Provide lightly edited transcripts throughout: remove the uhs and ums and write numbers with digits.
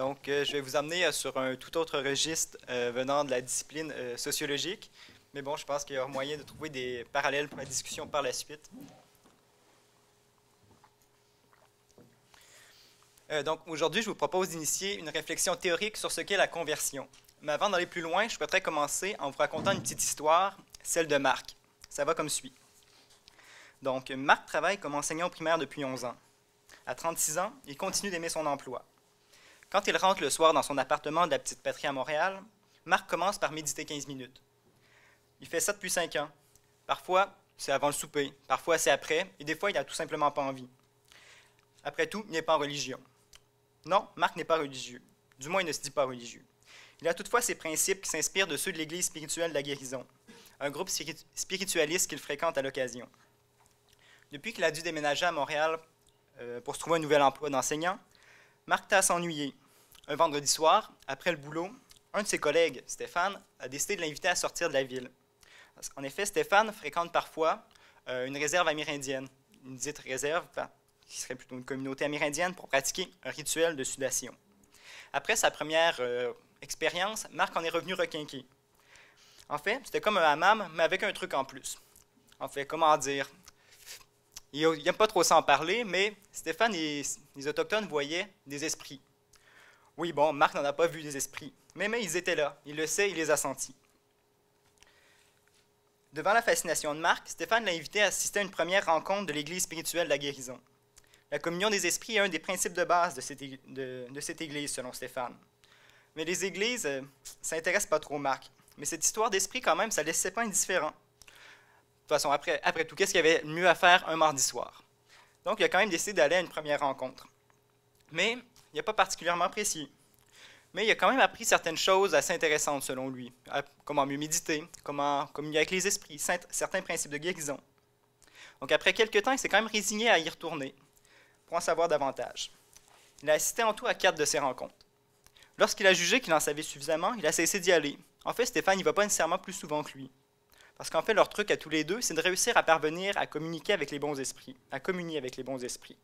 Donc, je vais vous amener sur un tout autre registre venant de la discipline sociologique. Mais bon, je pense qu'il y aura moyen de trouver des parallèles pour la discussion par la suite. Donc, aujourd'hui, je vous propose d'initier une réflexion théorique sur ce qu'est la conversion. Mais avant d'aller plus loin, je souhaiterais commencer en vous racontant une petite histoire, celle de Marc. Ça va comme suit. Donc, Marc travaille comme enseignant au primaire depuis 11 ans. À 36 ans, il continue d'aimer son emploi. Quand il rentre le soir dans son appartement de la Petite Patrie à Montréal, Marc commence par méditer 15 minutes. Il fait ça depuis 5 ans. Parfois, c'est avant le souper, parfois c'est après, et des fois, il n'a tout simplement pas envie. Après tout, il n'est pas en religion. Non, Marc n'est pas religieux. Du moins, il ne se dit pas religieux. Il a toutefois ses principes qui s'inspirent de ceux de l'Église spirituelle de la guérison, un groupe spiritualiste qu'il fréquente à l'occasion. Depuis qu'il a dû déménager à Montréal pour se trouver un nouvel emploi d'enseignant, Marc t'a à s'ennuyer. Un vendredi soir, après le boulot, un de ses collègues, Stéphane, a décidé de l'inviter à sortir de la ville. En effet, Stéphane fréquente parfois une réserve amérindienne, une dite réserve, qui serait plutôt une communauté amérindienne, pour pratiquer un rituel de sudation. Après sa première expérience, Marc en est revenu requinqué. En fait, c'était comme un hammam, mais avec un truc en plus. En fait, comment dire? Il n'aime pas trop s'en parler, mais Stéphane et les Autochtones voyaient des esprits. Oui, bon, Marc n'en a pas vu des esprits, mais ils étaient là. Il le sait, il les a sentis. Devant la fascination de Marc, Stéphane l'a invité à assister à une première rencontre de l'Église spirituelle de la guérison. La communion des esprits est un des principes de base de cette Église, selon Stéphane. Mais les églises, ça n'intéresse pas trop Marc. Mais cette histoire d'esprit, quand même, ça ne laissait pas indifférent. De toute façon, après tout, qu'est-ce qu'il y avait mieux à faire un mardi soir? Donc, il a quand même décidé d'aller à une première rencontre. Mais il n'a pas particulièrement apprécié. Mais il a quand même appris certaines choses assez intéressantes, selon lui. Comment mieux méditer, comment communier avec les esprits, certains principes de guérison. Donc, après quelques temps, il s'est quand même résigné à y retourner, pour en savoir davantage. Il a assisté en tout à 4 de ces rencontres. Lorsqu'il a jugé qu'il en savait suffisamment, il a cessé d'y aller. En fait, Stéphane n'y va pas nécessairement plus souvent que lui. Parce qu'en fait, leur truc à tous les deux, c'est de réussir à parvenir à communiquer avec les bons esprits, à communier avec les bons esprits.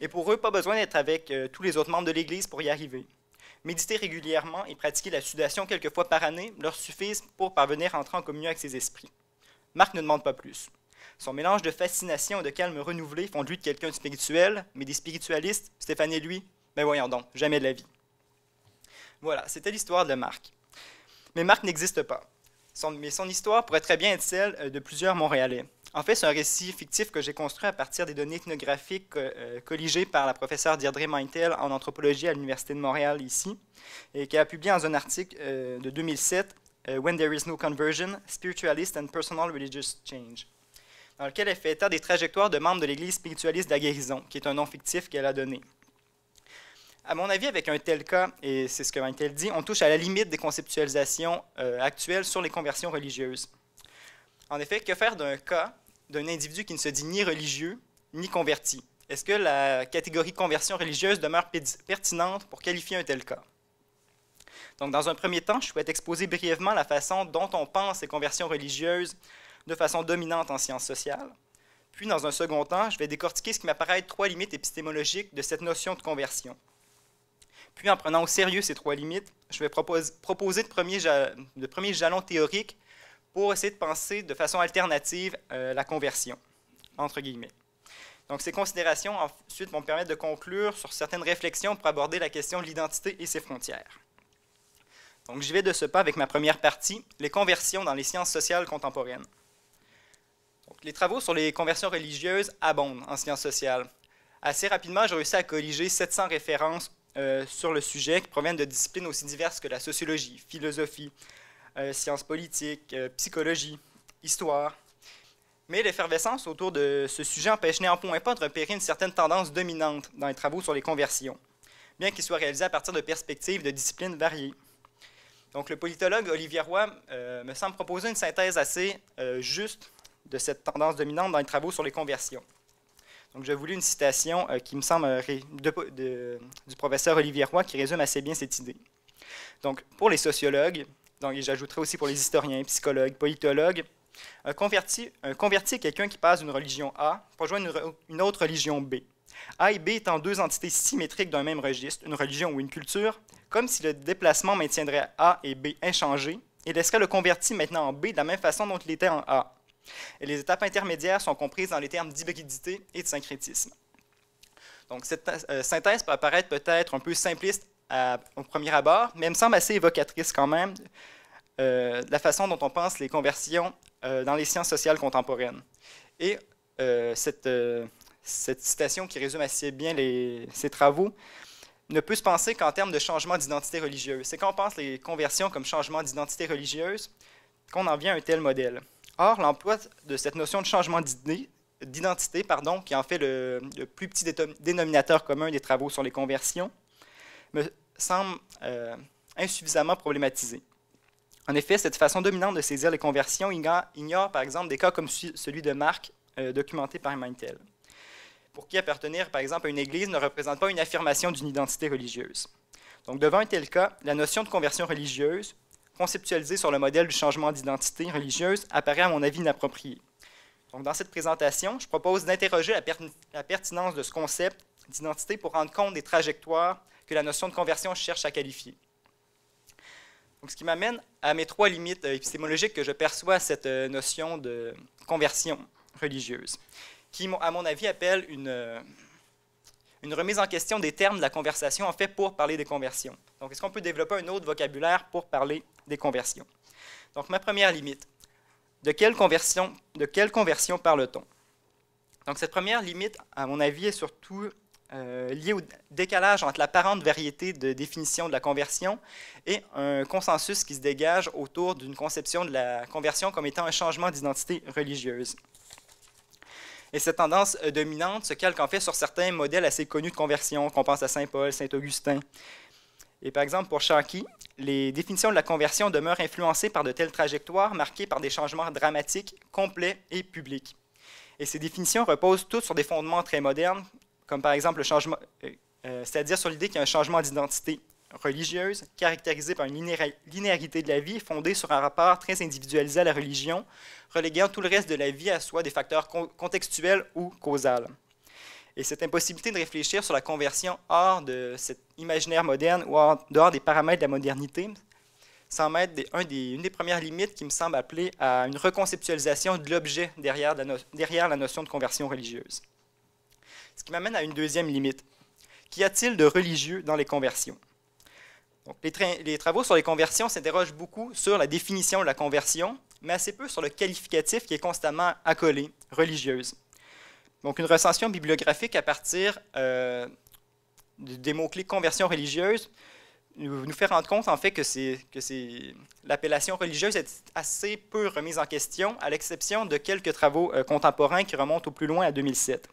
Et pour eux, pas besoin d'être avec tous les autres membres de l'Église pour y arriver. Méditer régulièrement et pratiquer la sudation quelques fois par année leur suffisent pour parvenir à entrer en communion avec ces esprits. Marc ne demande pas plus. Son mélange de fascination et de calme renouvelé font de lui quelqu'un de spirituel, mais des spiritualistes, Stéphane et lui, ben voyons donc, jamais de la vie. Voilà, c'était l'histoire de Marc. Mais Marc n'existe pas. Mais son histoire pourrait très bien être celle de plusieurs Montréalais. En fait, c'est un récit fictif que j'ai construit à partir des données ethnographiques colligées par la professeure Deirdre Meintel en anthropologie à l'Université de Montréal ici, et qui a publié dans un article de 2007, When There Is No Conversion, Spiritualist and Personal Religious Change, dans lequel elle fait état des trajectoires de membres de l'Église spiritualiste de la guérison, qui est un nom fictif qu'elle a donné. À mon avis, avec un tel cas, et c'est ce que Meintel dit, on touche à la limite des conceptualisations actuelles sur les conversions religieuses. En effet, que faire d'un cas d'un individu qui ne se dit ni religieux, ni converti? Est-ce que la catégorie conversion religieuse demeure pertinente pour qualifier un tel cas? Donc, dans un premier temps, je souhaite exposer brièvement la façon dont on pense les conversions religieuses de façon dominante en sciences sociales. Puis, dans un second temps, je vais décortiquer ce qui m'apparaît être 3 limites épistémologiques de cette notion de conversion. Puis, en prenant au sérieux ces 3 limites, je vais proposer de premiers jalons théoriques pour essayer de penser de façon alternative la conversion, entre guillemets. Donc, ces considérations, ensuite, vont me permettre de conclure sur certaines réflexions pour aborder la question de l'identité et ses frontières. Donc, j'y vais de ce pas avec ma première partie, les conversions dans les sciences sociales contemporaines. Donc, les travaux sur les conversions religieuses abondent en sciences sociales. Assez rapidement, j'ai réussi à colliger 700 références sur le sujet qui proviennent de disciplines aussi diverses que la sociologie, philosophie, sciences politiques, psychologie, histoire. Mais l'effervescence autour de ce sujet empêche néanmoins pas de repérer une certaine tendance dominante dans les travaux sur les conversions, bien qu'ils soient réalisés à partir de perspectives de disciplines variées. Donc, le politologue Olivier Roy me semble proposer une synthèse assez juste de cette tendance dominante dans les travaux sur les conversions. Donc, j'ai voulu une citation qui me semble du professeur Olivier Roy qui résume assez bien cette idée. Donc, pour les sociologues, donc, et j'ajouterai aussi pour les historiens, psychologues, politologues, un converti est quelqu'un qui passe d'une religion A pour rejoindre une autre religion B, A et B étant deux entités symétriques d'un même registre, une religion ou une culture, comme si le déplacement maintiendrait A et B inchangés et laisserait le converti maintenant en B de la même façon dont il était en A. Et les étapes intermédiaires sont comprises dans les termes d'hybridité et de syncrétisme. Donc cette synthèse peut apparaître peut-être un peu simpliste au premier abord, mais elle me semble assez évocatrice quand même de la façon dont on pense les conversions dans les sciences sociales contemporaines. Et cette citation qui résume assez bien ces travaux ne peut se penser qu'en termes de changement d'identité religieuse. C'est quand on pense les conversions comme changement d'identité religieuse qu'on en vient à un tel modèle. Or, l'emploi de cette notion de changement d'identité, qui en fait le plus petit dénominateur commun des travaux sur les conversions, me semble insuffisamment problématisé. En effet, cette façon dominante de saisir les conversions ignore par exemple des cas comme celui de Marc, documenté par Meintel, pour qui appartenir par exemple à une église ne représente pas une affirmation d'une identité religieuse. Donc devant un tel cas, la notion de conversion religieuse, conceptualisée sur le modèle du changement d'identité religieuse, apparaît à mon avis inappropriée. Donc dans cette présentation, je propose d'interroger la pertinence de ce concept d'identité pour rendre compte des trajectoires que la notion de conversion cherche à qualifier. Donc, ce qui m'amène à mes trois limites épistémologiques que je perçois à cette notion de conversion religieuse, qui, à mon avis, appelle une remise en question des termes de la conversation, en fait, pour parler des conversions. Donc, est-ce qu'on peut développer un autre vocabulaire pour parler des conversions? Donc, ma première limite, de quelle conversion parle-t-on? Donc, cette première limite, à mon avis, est surtout liée au décalage entre l'apparente variété de définition de la conversion et un consensus qui se dégage autour d'une conception de la conversion comme étant un changement d'identité religieuse. Et cette tendance dominante se calque en fait sur certains modèles assez connus de conversion, qu'on pense à Saint Paul, Saint Augustin. Et par exemple, pour Shanky, les définitions de la conversion demeurent influencées par de telles trajectoires marquées par des changements dramatiques, complets et publics. Et ces définitions reposent toutes sur des fondements très modernes, comme par exemple le changement, c'est-à-dire sur l'idée qu'il y a un changement d'identité religieuse caractérisé par une linéarité de la vie fondée sur un rapport très individualisé à la religion, reléguant tout le reste de la vie à soit des facteurs contextuels ou causals. Et cette impossibilité de réfléchir sur la conversion hors de cet imaginaire moderne ou dehors des paramètres de la modernité semble être une des premières limites qui me semble appeler à une reconceptualisation de l'objet derrière la notion de conversion religieuse. Ce qui m'amène à une deuxième limite. Qu'y a-t-il de religieux dans les conversions? Donc, les travaux sur les conversions s'interrogent beaucoup sur la définition de la conversion, mais assez peu sur le qualificatif qui est constamment accolé, religieuse. Donc, une recension bibliographique à partir des mots-clés conversion religieuse nous fait rendre compte en fait que l'appellation religieuse est assez peu remise en question, à l'exception de quelques travaux contemporains qui remontent au plus loin à 2007.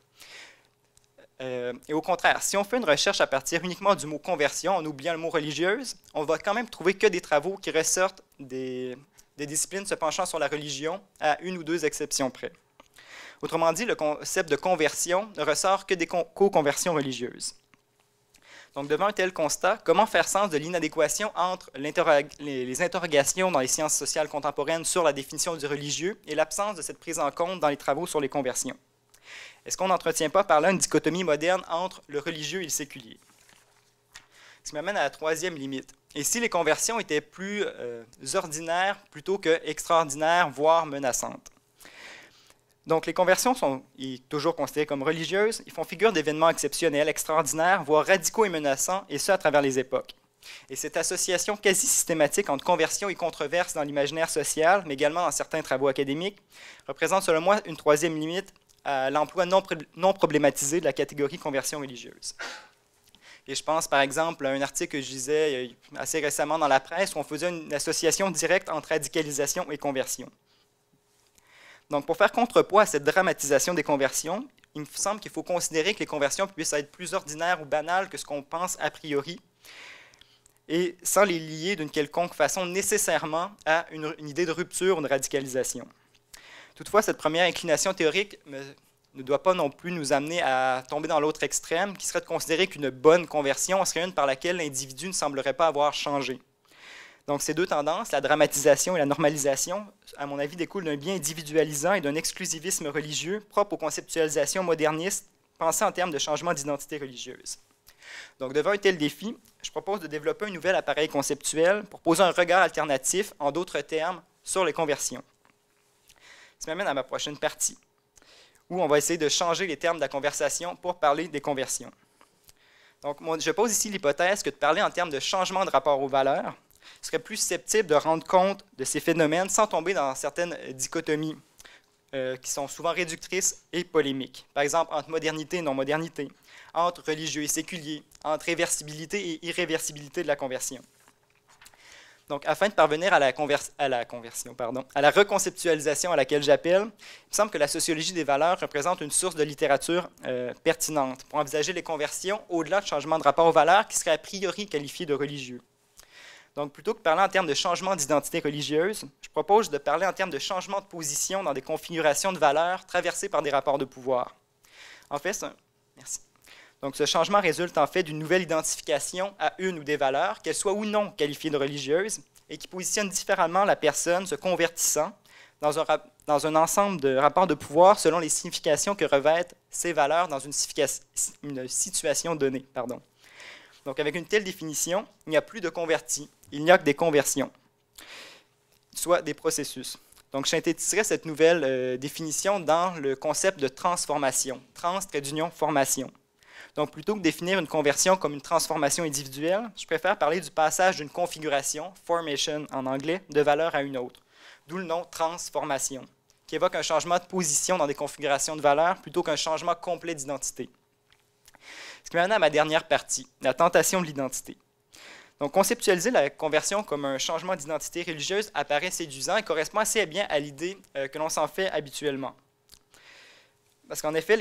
Et au contraire, si on fait une recherche à partir uniquement du mot conversion, en oubliant le mot religieuse, on va quand même trouver que des travaux qui ressortent des disciplines se penchant sur la religion, à une ou deux exceptions près. Autrement dit, le concept de conversion ne ressort que des co-conversions religieuses. Donc, devant un tel constat, comment faire sens de l'inadéquation entre les interrogations dans les sciences sociales contemporaines sur la définition du religieux et l'absence de cette prise en compte dans les travaux sur les conversions? Est-ce qu'on n'entretient pas par là une dichotomie moderne entre le religieux et le séculier? Ce qui m'amène à la troisième limite. Et si les conversions étaient plus ordinaires plutôt que extraordinaires, voire menaçantes? Donc, les conversions sont toujours considérées comme religieuses. Ils font figure d'événements exceptionnels, extraordinaires, voire radicaux et menaçants, et ce, à travers les époques. Et cette association quasi systématique entre conversion et controverse dans l'imaginaire social, mais également dans certains travaux académiques, représente selon moi une troisième limite à l'emploi non problématisé de la catégorie conversion religieuse. Et je pense par exemple à un article que je lisais assez récemment dans la presse où on faisait une association directe entre radicalisation et conversion. Donc pour faire contrepoids à cette dramatisation des conversions, il me semble qu'il faut considérer que les conversions puissent être plus ordinaires ou banales que ce qu'on pense a priori, et sans les lier d'une quelconque façon nécessairement à une idée de rupture ou de radicalisation. Toutefois, cette première inclination théorique ne doit pas non plus nous amener à tomber dans l'autre extrême, qui serait de considérer qu'une bonne conversion serait une par laquelle l'individu ne semblerait pas avoir changé. Donc ces deux tendances, la dramatisation et la normalisation, à mon avis, découlent d'un bien individualisant et d'un exclusivisme religieux propre aux conceptualisations modernistes penser en termes de changement d'identité religieuse. Donc, devant un tel défi, je propose de développer un nouvel appareil conceptuel pour poser un regard alternatif, en d'autres termes, sur les conversions. Ça m'amène à ma prochaine partie, où on va essayer de changer les termes de la conversation pour parler des conversions. Donc, je pose ici l'hypothèse que de parler en termes de changement de rapport aux valeurs serait plus susceptible de rendre compte de ces phénomènes sans tomber dans certaines dichotomies qui sont souvent réductrices et polémiques. Par exemple, entre modernité et non-modernité, entre religieux et séculier, entre réversibilité et irréversibilité de la conversion. Donc, afin de parvenir à la reconceptualisation à laquelle j'appelle, il me semble que la sociologie des valeurs représente une source de littérature pertinente pour envisager les conversions au-delà de changements de rapport aux valeurs qui seraient a priori qualifiés de religieux. Donc, plutôt que de parler en termes de changement d'identité religieuse, je propose de parler en termes de changement de position dans des configurations de valeurs traversées par des rapports de pouvoir. En fait, merci. Donc, ce changement résulte en fait d'une nouvelle identification à une ou des valeurs, qu'elles soient ou non qualifiées de religieuses, et qui positionne différemment la personne se convertissant dans un ensemble de rapports de pouvoir selon les significations que revêtent ces valeurs dans une situation donnée. Donc, avec une telle définition, il n'y a plus de convertis, il n'y a que des conversions, soit des processus. Donc, je synthétiserai cette nouvelle définition dans le concept de transformation, trans-formation. Donc, plutôt que de définir une conversion comme une transformation individuelle, je préfère parler du passage d'une configuration, formation en anglais, de valeur à une autre, d'où le nom transformation, qui évoque un changement de position dans des configurations de valeur plutôt qu'un changement complet d'identité. Ce qui m'amène à ma dernière partie, la tentation de l'identité. Donc, conceptualiser la conversion comme un changement d'identité religieuse apparaît séduisant et correspond assez bien à l'idée que l'on s'en fait habituellement. Parce qu'en effet,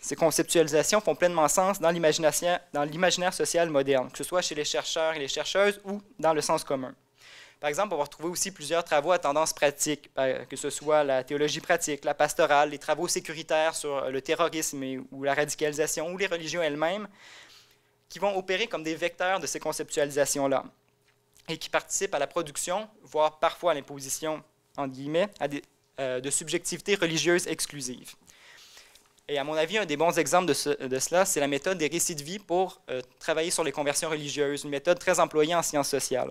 ces conceptualisations font pleinement sens dans l'imaginaire social moderne, que ce soit chez les chercheurs et les chercheuses ou dans le sens commun. Par exemple, on va retrouver aussi plusieurs travaux à tendance pratique, que ce soit la théologie pratique, la pastorale, les travaux sécuritaires sur le terrorisme ou la radicalisation ou les religions elles-mêmes, qui vont opérer comme des vecteurs de ces conceptualisations-là et qui participent à la production, voire parfois à l'imposition, entre guillemets, de subjectivité religieuse exclusive. Et à mon avis, un des bons exemples de cela, c'est la méthode des récits de vie pour travailler sur les conversions religieuses, une méthode très employée en sciences sociales.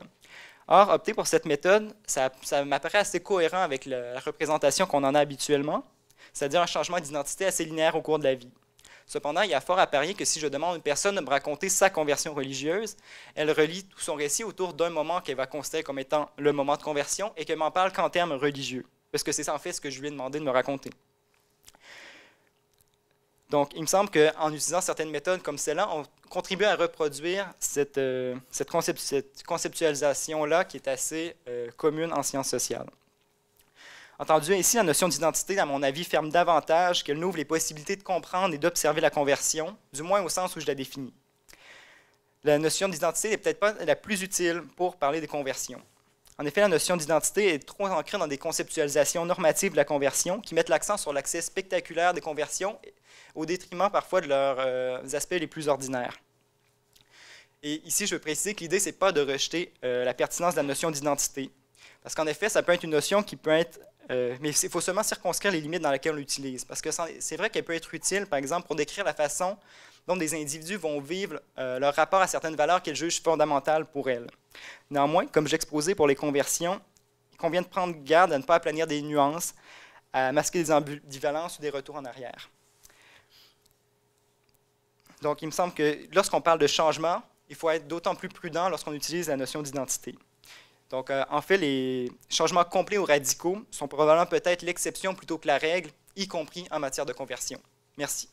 Or, opter pour cette méthode, ça m'apparaît assez cohérent avec la représentation qu'on en a habituellement, c'est-à-dire un changement d'identité assez linéaire au cours de la vie. Cependant, il y a fort à parier que si je demande à une personne de me raconter sa conversion religieuse, elle relie tout son récit autour d'un moment qu'elle va considérer comme étant le moment de conversion et qu'elle m'en parle qu'en termes religieux, parce que c'est en fait ce que je lui ai demandé de me raconter. Donc, il me semble qu'en utilisant certaines méthodes comme celle-là, on contribue à reproduire cette conceptualisation-là qui est assez commune en sciences sociales. Entendu ainsi, la notion d'identité, à mon avis, ferme davantage qu'elle n'ouvre les possibilités de comprendre et d'observer la conversion, du moins au sens où je la définis. La notion d'identité n'est peut-être pas la plus utile pour parler des conversions. En effet, la notion d'identité est trop ancrée dans des conceptualisations normatives de la conversion qui mettent l'accent sur l'accès spectaculaire des conversions au détriment parfois de leurs aspects les plus ordinaires. Et ici, je veux préciser que l'idée, ce n'est pas de rejeter la pertinence de la notion d'identité. Parce qu'en effet, ça peut être une notion qui peut être... mais il faut seulement circonscrire les limites dans lesquelles on l'utilise. Parce que c'est vrai qu'elle peut être utile, par exemple, pour décrire la façon dont des individus vont vivre leur rapport à certaines valeurs qu'ils jugent fondamentales pour elles. Néanmoins, comme j'exposais pour les conversions, il convient de prendre garde à ne pas aplanir des nuances, à masquer des ambivalences ou des retours en arrière. Donc, il me semble que lorsqu'on parle de changement, il faut être d'autant plus prudent lorsqu'on utilise la notion d'identité. Donc, en fait, les changements complets ou radicaux sont probablement peut-être l'exception plutôt que la règle, y compris en matière de conversion. Merci.